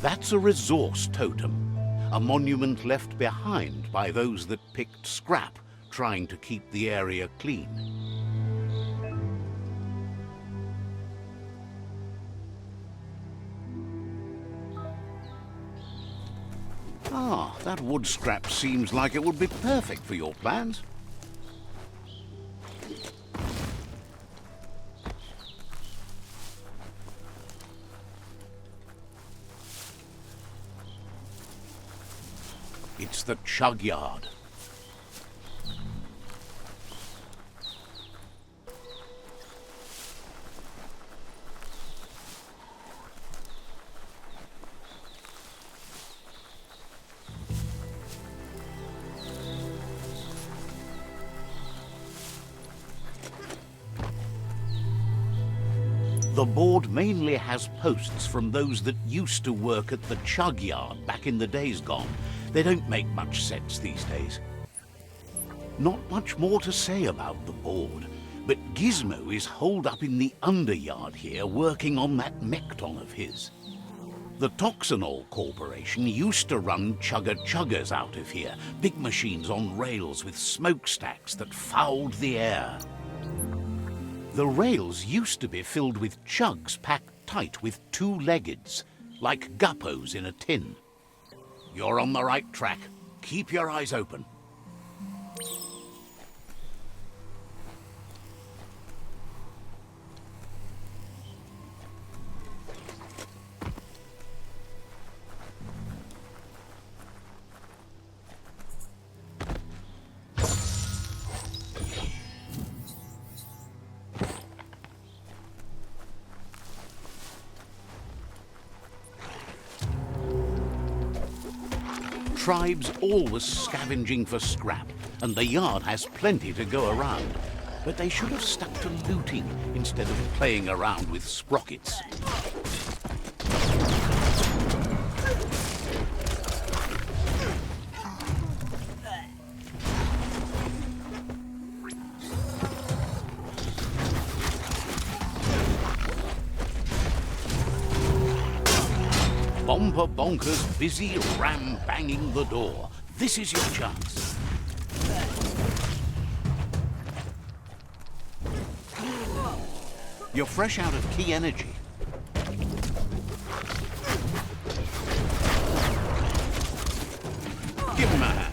That's a resource totem, a monument left behind by those that picked scrap, trying to keep the area clean. Ah, that wood scrap seems like it would be perfect for your plans. It's the chug yard. The board mainly has posts from those that used to work at the chug yard back in the days gone. They don't make much sense these days. Not much more to say about the board, but Gizmo is holed up in the underyard here working on that Mekton of his. The Toxanol Corporation used to run chugger-chuggers out of here, big machines on rails with smokestacks that fouled the air. The rails used to be filled with chugs packed tight with two-leggeds, like guppos in a tin. You're on the right track. Keep your eyes open. Tribes always scavenging for scrap, and the yard has plenty to go around. But they should have stuck to looting instead of playing around with sprockets. Bomper Bonkers busy ram-banging the door. This is your chance. You're fresh out of key energy. Give him a hand.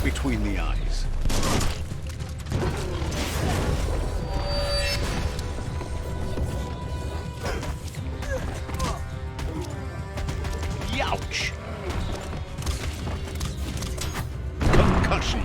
Between the eyes. Youch! Concussion.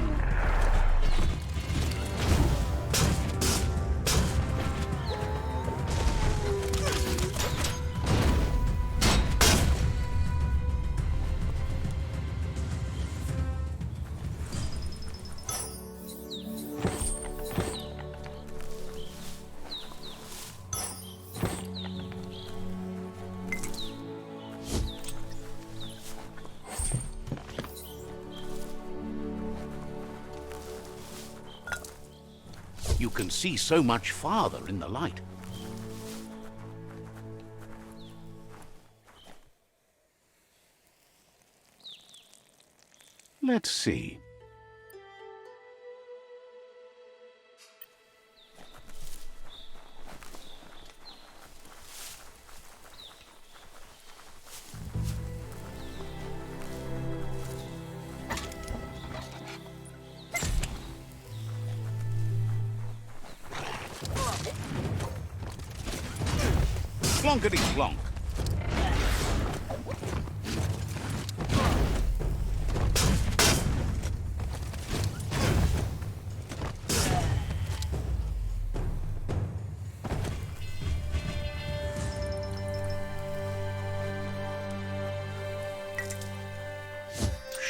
You can see so much farther in the light. Let's see. Plonkety-plonk.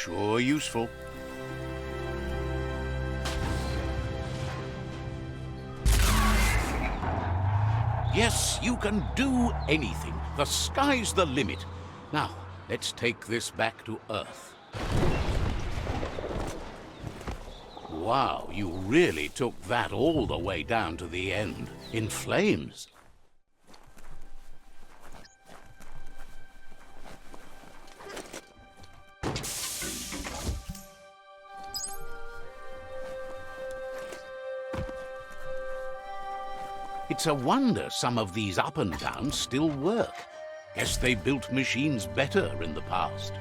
Sure useful. Yes, you can do anything. The sky's the limit. Now, let's take this back to Earth. Wow, you really took that all the way down to the end, in flames. It's a wonder some of these up and downs still work. Guess they built machines better in the past.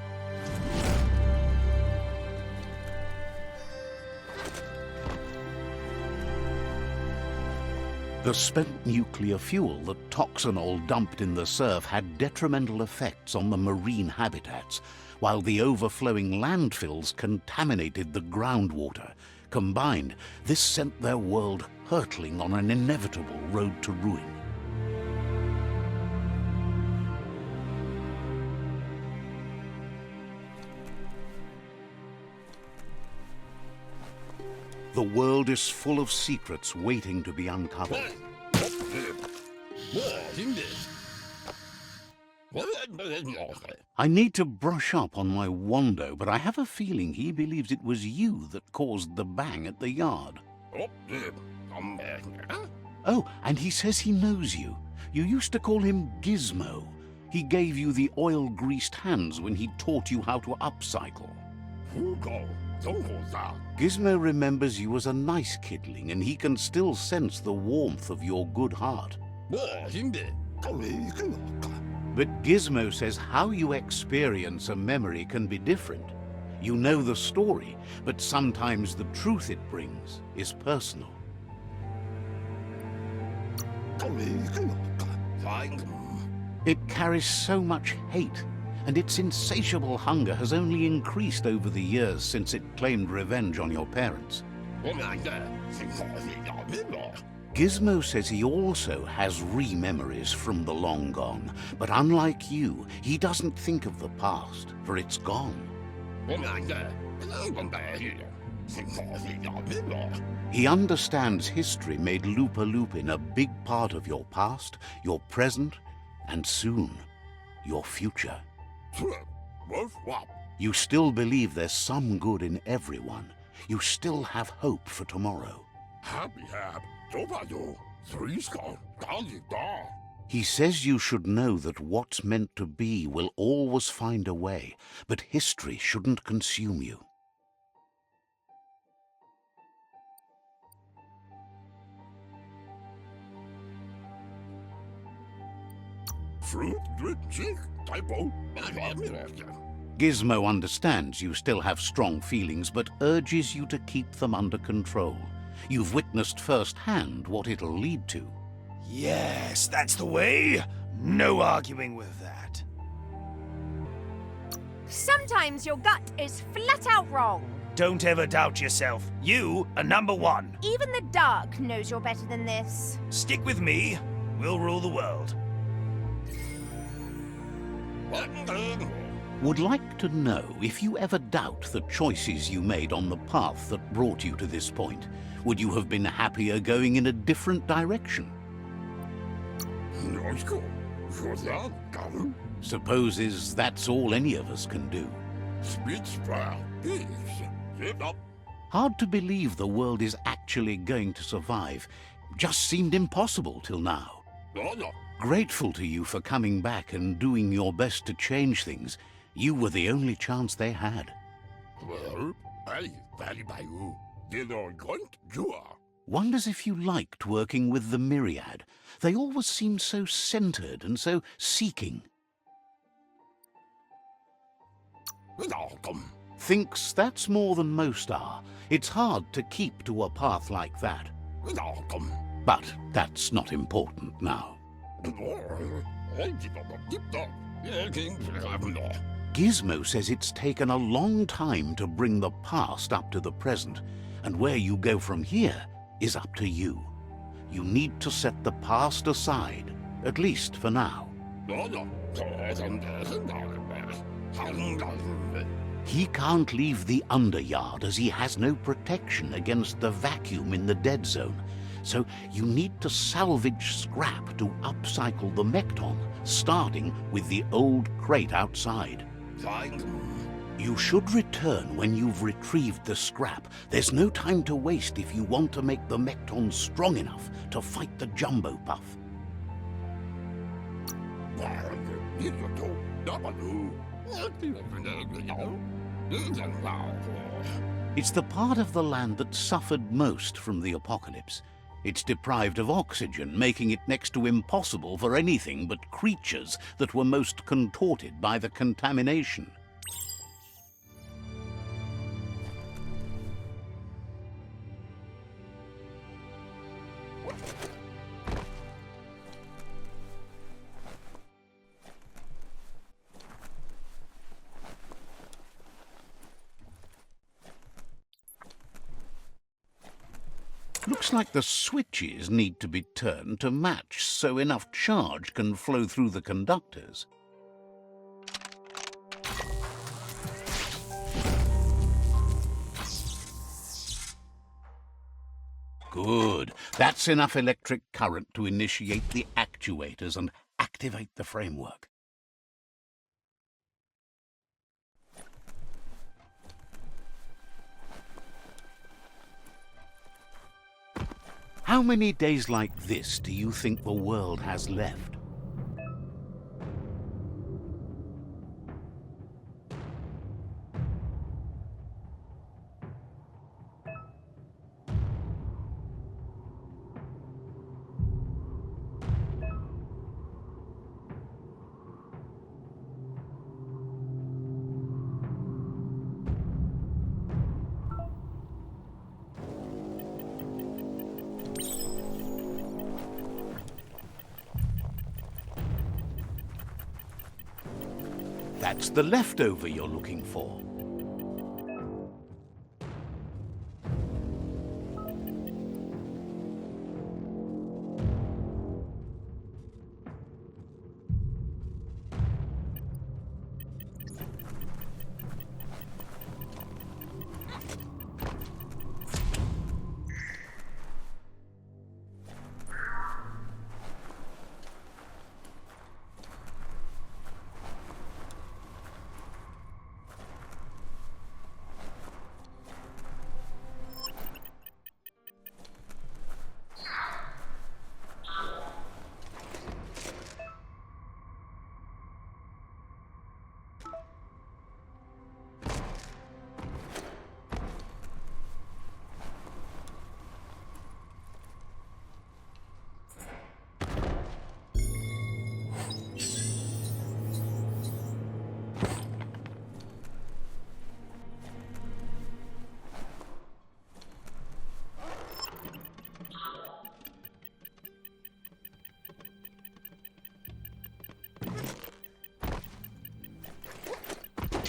The spent nuclear fuel that toxanol dumped in the surf had detrimental effects on the marine habitats, while the overflowing landfills contaminated the groundwater. Combined, this sent their world hurtling on an inevitable road to ruin. The world is full of secrets waiting to be uncovered. I need to brush up on my Wando, but I have a feeling he believes it was you that caused the bang at the yard. Oh, and he says he knows you. You used to call him Gizmo. He gave you the oil-greased hands when he taught you how to upcycle. Gizmo remembers you as a nice kidling, and he can still sense the warmth of your good heart. But Gizmo says how you experience a memory can be different. You know the story, but sometimes the truth it brings is personal. It carries so much hate, and its insatiable hunger has only increased over the years since it claimed revenge on your parents. Gizmo says he also has re-memories from the long gone, but unlike you, he doesn't think of the past, for it's gone. He understands history made Lupa Lupin a big part of your past, your present, and soon, your future. You still believe there's some good in everyone. You still have hope for tomorrow. He says you should know that what's meant to be will always find a way, but history shouldn't consume you. Gizmo understands you still have strong feelings, but urges you to keep them under control. You've witnessed firsthand what it'll lead to. Yes, that's the way. No arguing with that. Sometimes your gut is flat out wrong. Don't ever doubt yourself. You are number one. Even the dark knows you're better than this. Stick with me. We'll rule the world. Would like to know if you ever doubt the choices you made on the path that brought you to this point. Would you have been happier going in a different direction? Supposes that's all any of us can do. Hard to believe the world is actually going to survive. Just seemed impossible till now. Grateful to you for coming back and doing your best to change things. You were the only chance they had. Wonders if you liked working with the Myriad. They always seemed so centered and so seeking. Thinks that's more than most are. It's hard to keep to a path like that. But that's not important now. Gizmo says it's taken a long time to bring the past up to the present, and where you go from here is up to you. You need to set the past aside, at least for now. He can't leave the underyard as he has no protection against the vacuum in the dead zone. So you need to salvage scrap to upcycle the Mekton, starting with the old crate outside. You should return when you've retrieved the scrap. There's no time to waste if you want to make the Mekton strong enough to fight the Jumbo Puff. It's the part of the land that suffered most from the apocalypse. It's deprived of oxygen, making it next to impossible for anything but creatures that were most contorted by the contamination. Looks like the switches need to be turned to match so enough charge can flow through the conductors. Good. That's enough electric current to initiate the actuators and activate the framework. How many days like this do you think the world has left? That's the leftover you're looking for.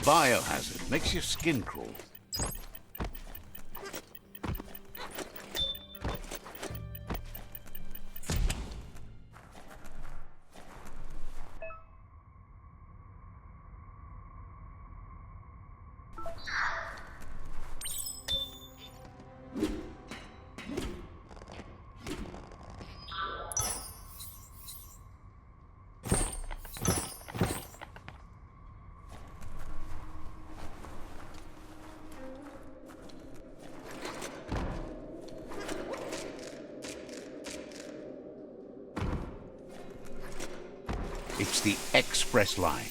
Biohazard makes your skin crawl. It's the express line.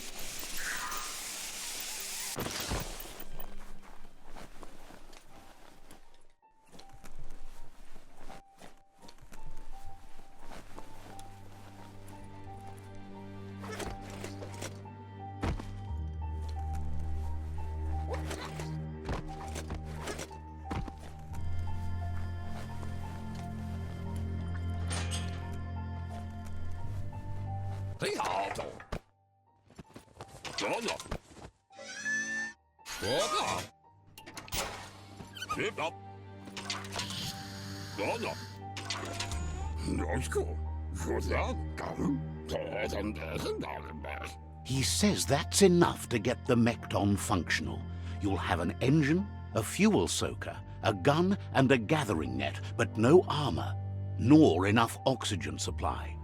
He says that's enough to get the Mekton functional. You'll have an engine, a fuel soaker, a gun and a gathering net, but no armor, nor enough oxygen supply.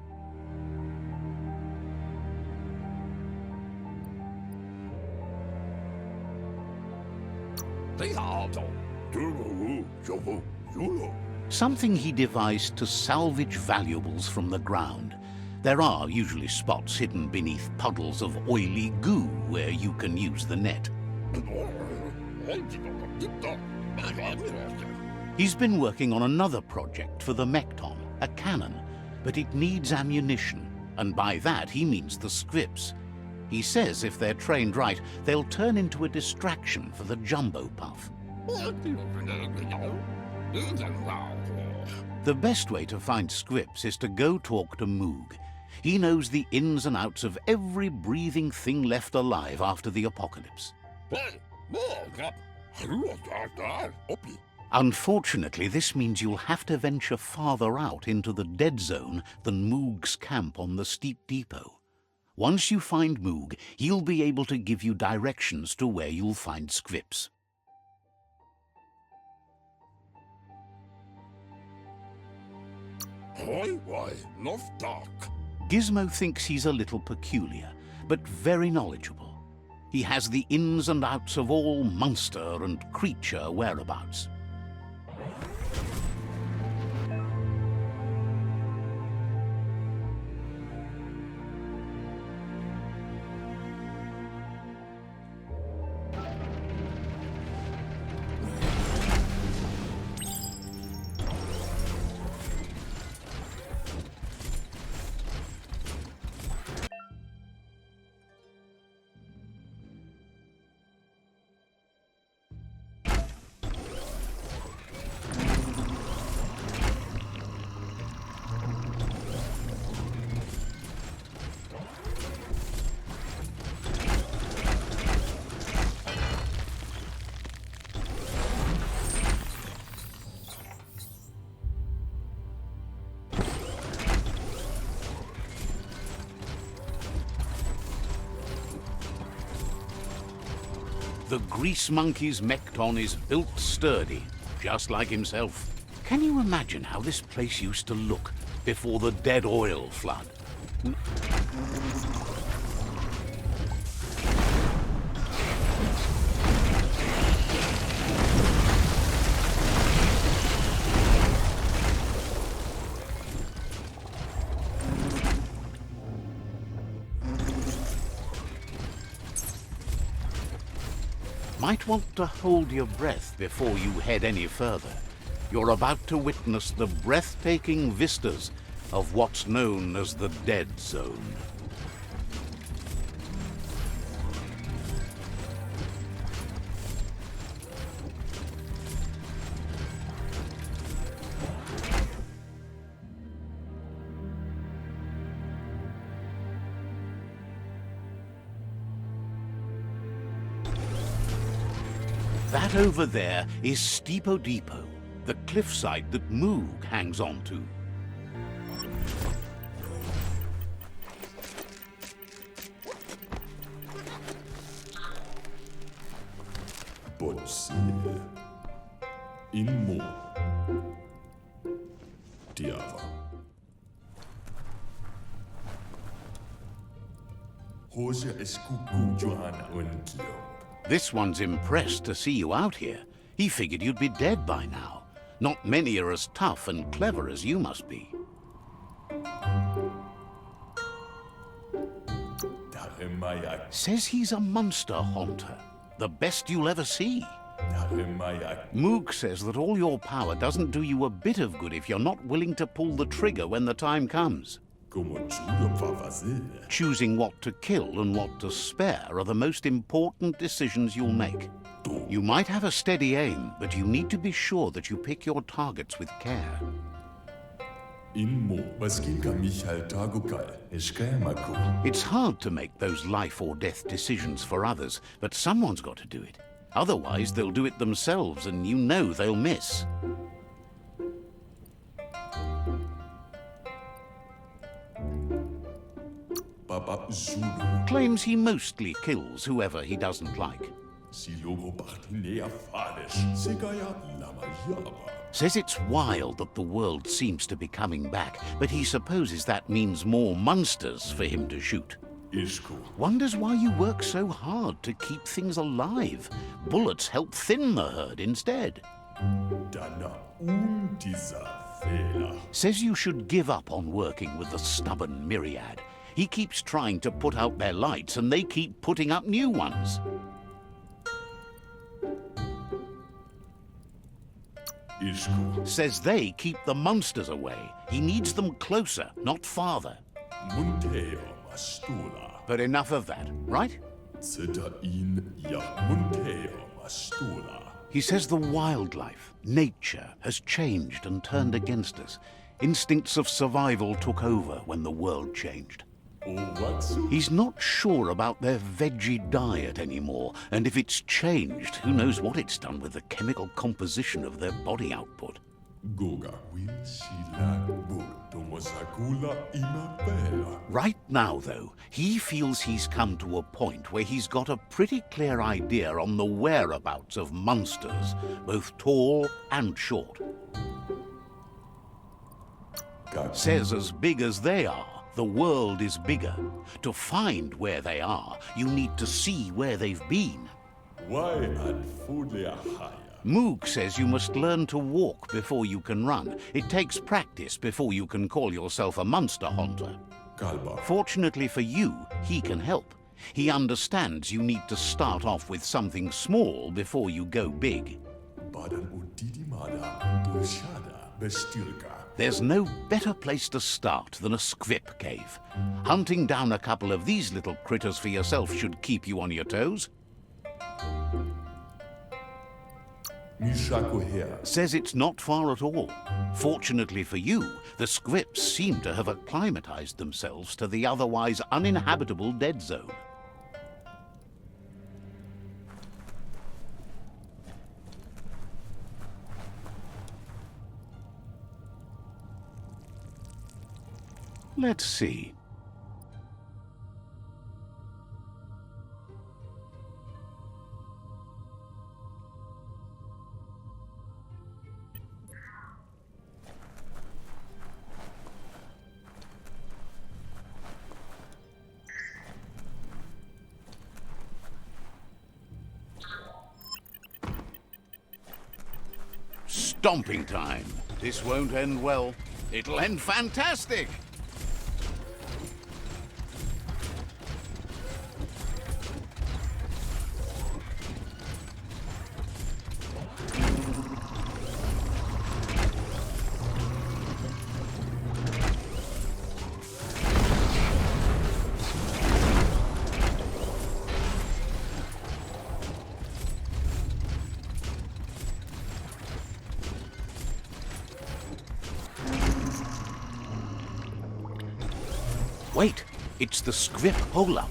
Something he devised to salvage valuables from the ground. There are usually spots hidden beneath puddles of oily goo where you can use the net. He's been working on another project for the Mekton, a cannon, but it needs ammunition, and by that he means the scripts. He says if they're trained right, they'll turn into a distraction for the jumbo puff. The best way to find scripts is to go talk to Moog. He knows the ins and outs of every breathing thing left alive after the apocalypse. Unfortunately, this means you'll have to venture farther out into the dead zone than Moog's camp on the steep depot. Once you find Moog, he'll be able to give you directions to where you'll find scripts. Gizmo thinks he's a little peculiar, but very knowledgeable. He has the ins and outs of all monster and creature whereabouts. The Grease Monkey's Mekton is built sturdy, just like himself. Can you imagine how this place used to look before the dead oil flood? Might want to hold your breath before you head any further. You're about to witness the breathtaking vistas of what's known as the Dead Zone. That over there is Steepo Depot, the cliffside that Moog hangs on to. Possible. Inmo. Tiava. Hoja eskuku Johanna unkio. This one's impressed to see you out here. He figured you'd be dead by now. Not many are as tough and clever as you must be. Says he's a monster haunter. The best you'll ever see. Moog says that all your power doesn't do you a bit of good if you're not willing to pull the trigger when the time comes. Choosing what to kill and what to spare are the most important decisions you'll make. You might have a steady aim, but you need to be sure that you pick your targets with care. It's hard to make those life or death decisions for others, but someone's got to do it. Otherwise, they'll do it themselves, and you know they'll miss. Claims he mostly kills whoever he doesn't like. Si logo partinea fanes, segaya lama yaba. Says it's wild that the world seems to be coming back, but he supposes that means more monsters for him to shoot. Isco. Wonders why you work so hard to keep things alive. Bullets help thin the herd instead. Dana undisa vela. Says you should give up on working with the stubborn myriad. He keeps trying to put out their lights and they keep putting up new ones. Isco. Says they keep the monsters away. He needs them closer, not farther. Munteo mastula. But enough of that, right? Zeta in ya munteo mastula. He says the wildlife, nature, has changed and turned against us. Instincts of survival took over when the world changed. Owatsu. He's not sure about their veggie diet anymore, and if it's changed, who knows what it's done with the chemical composition of their body output. Goga will sila bug tomosakula imapela. Right now, though, he feels he's come to a point where he's got a pretty clear idea on the whereabouts of monsters, both tall and short. Says as big as they are, the world is bigger. To find where they are, you need to see where they've been. Why ad fudlea haya? Moog says you must learn to walk before you can run. It takes practice before you can call yourself a monster hunter. Kalba. Fortunately for you, he can help. He understands you need to start off with something small before you go big. Badan udidimada bushada bestilka. There's no better place to start than a squip cave. Hunting down a couple of these little critters for yourself should keep you on your toes. Mishako here. Says it's not far at all. Fortunately for you, the squips seem to have acclimatized themselves to the otherwise uninhabitable dead zone. Let's see. Stomping time. This won't end well. It'll end fantastic. Wait, it's the script hole-up.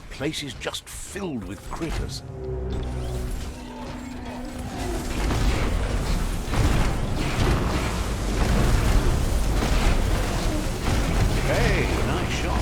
Place is just filled with critters. Hey, nice shot.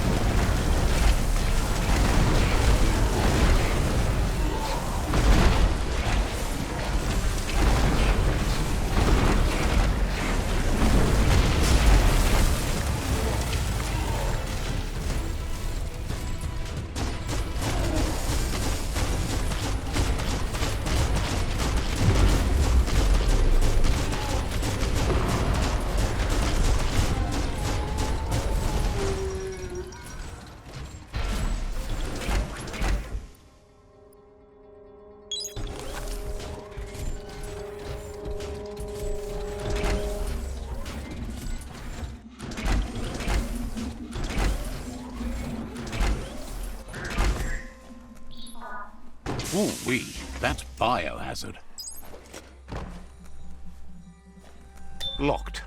Ooh-wee, that's biohazard. Locked.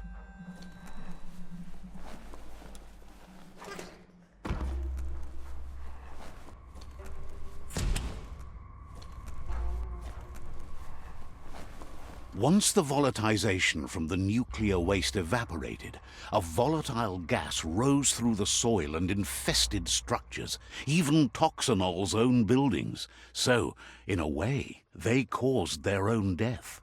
Once the volatilization from the nuclear waste evaporated, a volatile gas rose through the soil and infested structures, even Toxanol's own buildings. So, in a way, they caused their own death.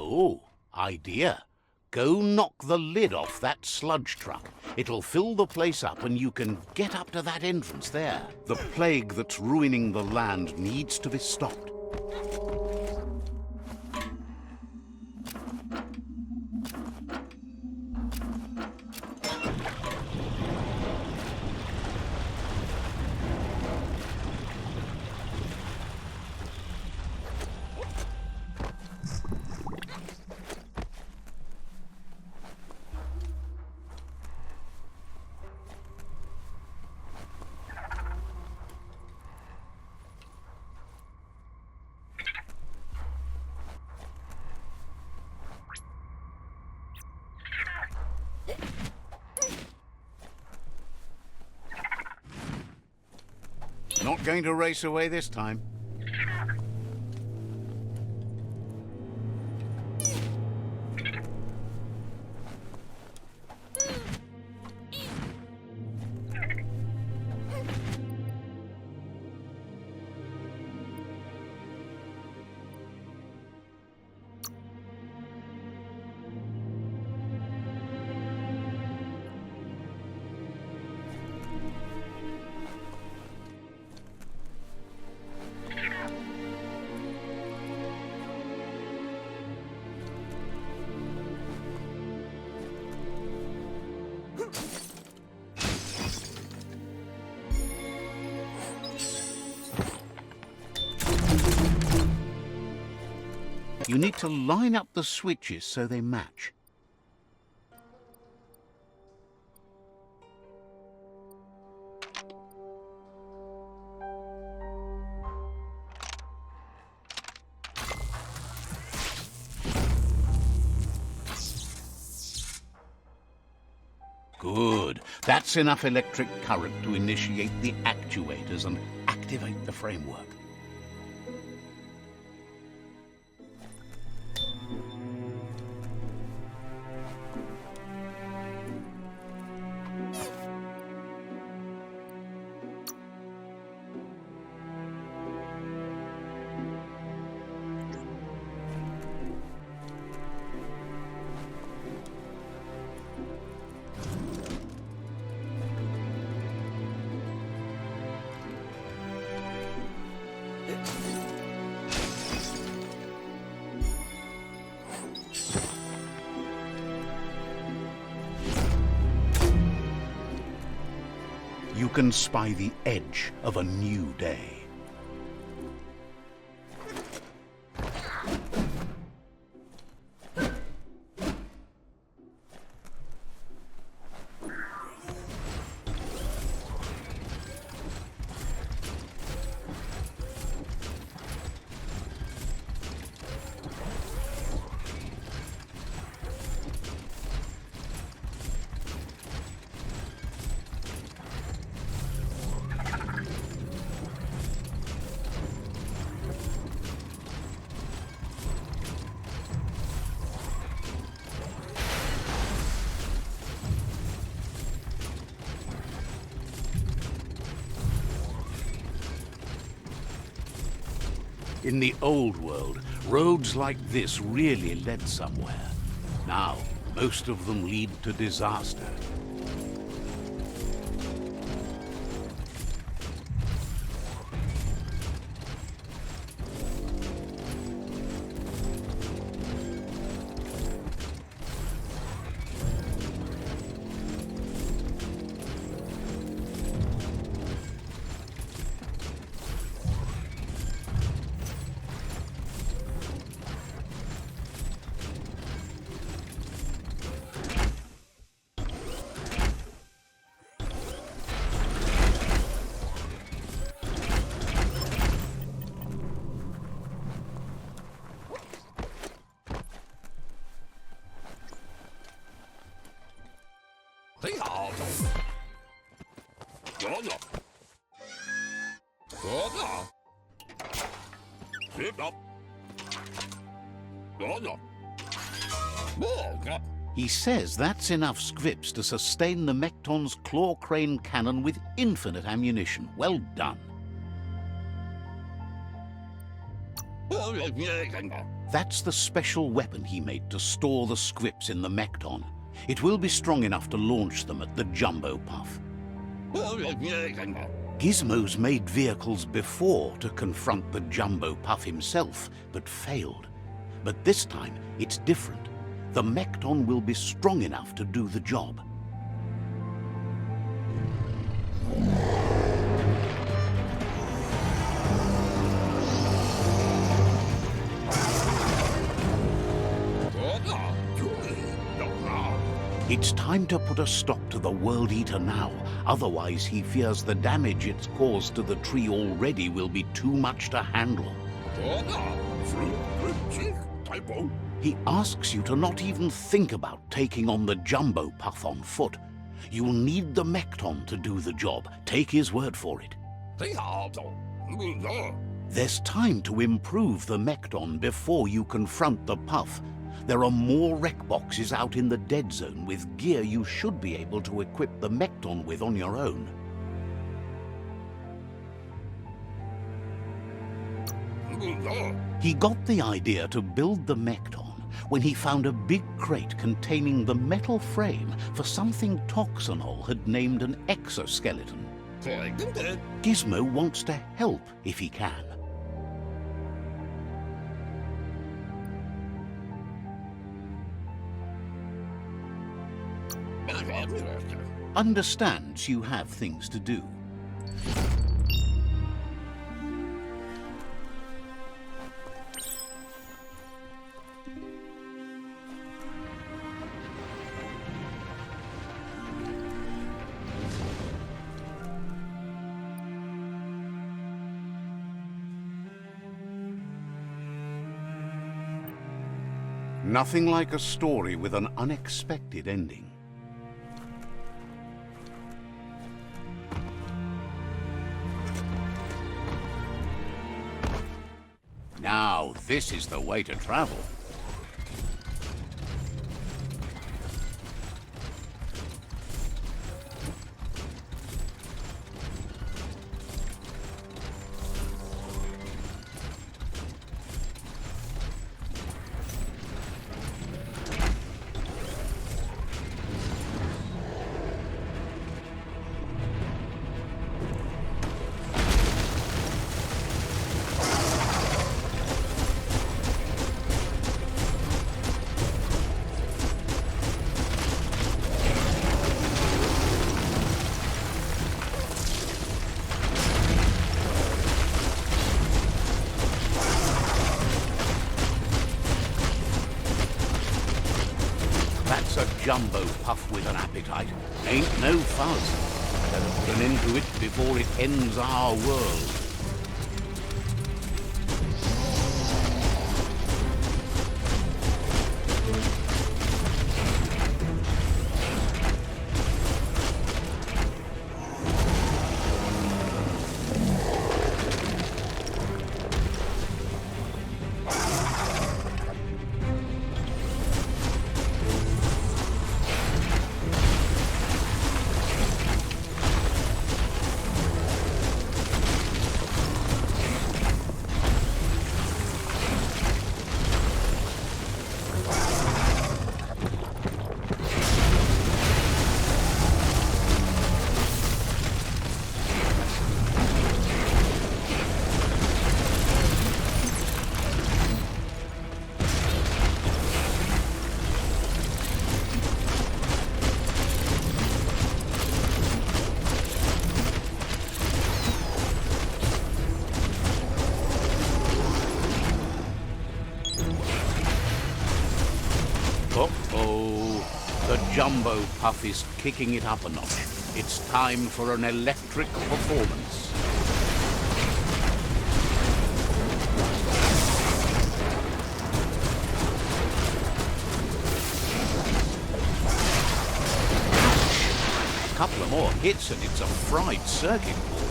Oh, idea. Go knock the lid off that sludge truck. It'll fill the place up and you can get up to that entrance there. The plague that's ruining the land needs to be stopped. Not going to race away this time. You need to line up the switches so they match. Good. That's enough electric current to initiate the actuators and activate the framework. You can spy the edge of a new day. In the old world, roads like this really led somewhere. Now, most of them lead to disaster. He says that's enough scripts to sustain the Mekton's claw crane cannon with infinite ammunition. Well done. That's the special weapon he made to store the scripts in the Mekton. It will be strong enough to launch them at the Jumbo Puff. Gizmo's made vehicles before to confront the Jumbo Puff himself, but failed. But this time, it's different. The Mekton will be strong enough to do the job. It's time to put a stop to the World Eater now. Otherwise, he fears the damage it's caused to the tree already will be too much to handle. He asks you to not even think about taking on the Jumbo Puff on foot. You'll need the Mekton to do the job. Take his word for it. There's time to improve the Mekton before you confront the Puff. There are more wreck boxes out in the dead zone with gear you should be able to equip the Mekton with on your own. He got the idea to build the Mekton when he found a big crate containing the metal frame for something Toxanol had named an exoskeleton. Gizmo wants to help if he can. Understands you have things to do. Nothing like a story with an unexpected ending. Now, this is the way to travel. Jumbo Puff with an appetite. Ain't no fuzz. Better put an end to it before it ends our world. Jumbo Puff is kicking it up a notch. It's time for an electric performance. Couple of more hits and it's a fried circuit board.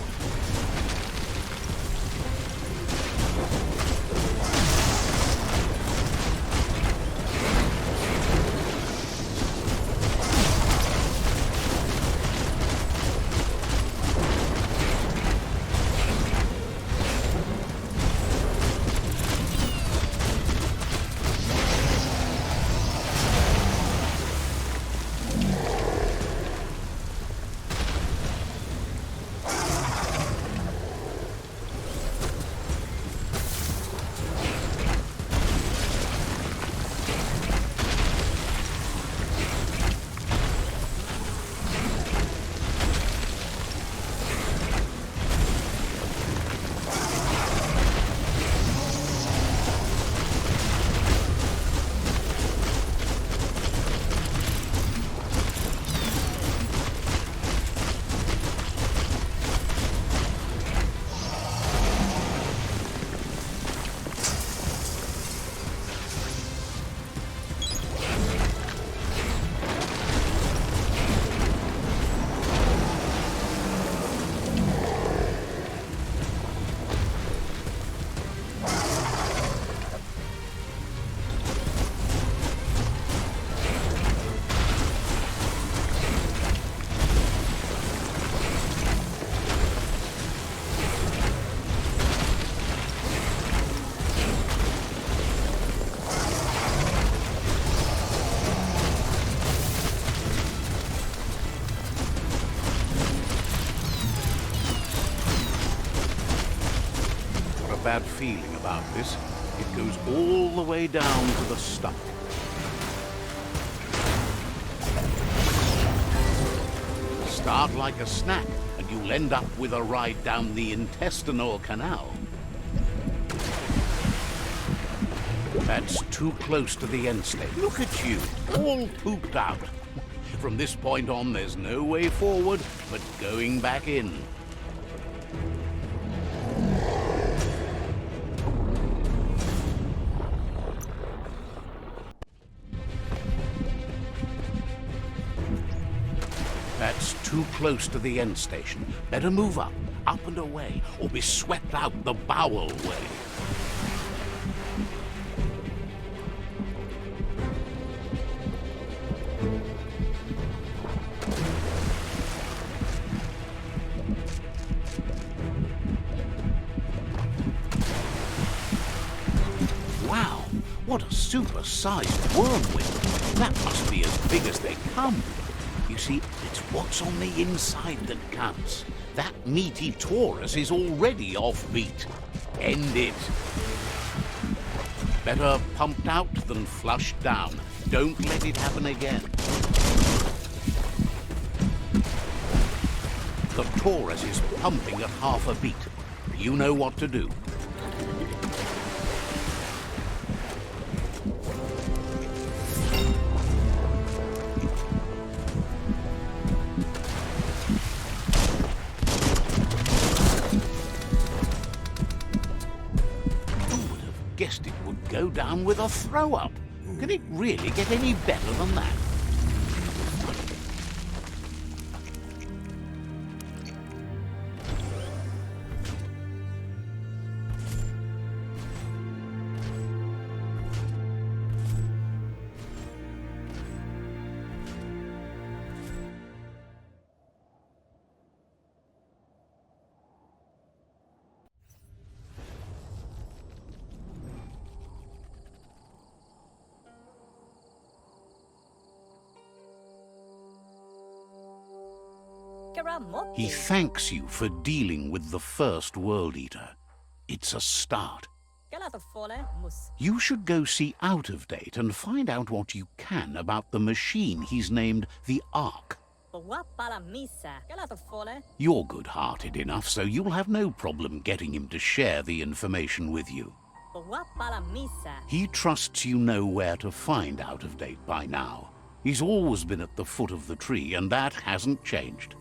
Bad feeling about this. It goes all the way down to the stomach. Start like a snack, and you'll end up with a ride down the intestinal canal. That's too close to the end state. Look at you, all pooped out. From this point on, there's no way forward but going back in. That's too close to the end station. Better move up and away, or be swept out the bowel way. Wow, what a super-sized wormwing. That must be as big as they come. You see, it's what's on the inside that counts. That meaty Taurus is already offbeat. End it. Better pumped out than flushed down. Don't let it happen again. The Taurus is pumping at half a beat. You know what to do. Guessed it would go down with a throw-up. Can it really get any better than that? He thanks you for dealing with the first World Eater. It's a start. You should go see Out of Date and find out what you can about the machine he's named the Ark. You're good-hearted enough, so you'll have no problem getting him to share the information with you. He trusts you know where to find Out of Date by now. He's always been at the foot of the tree, and that hasn't changed.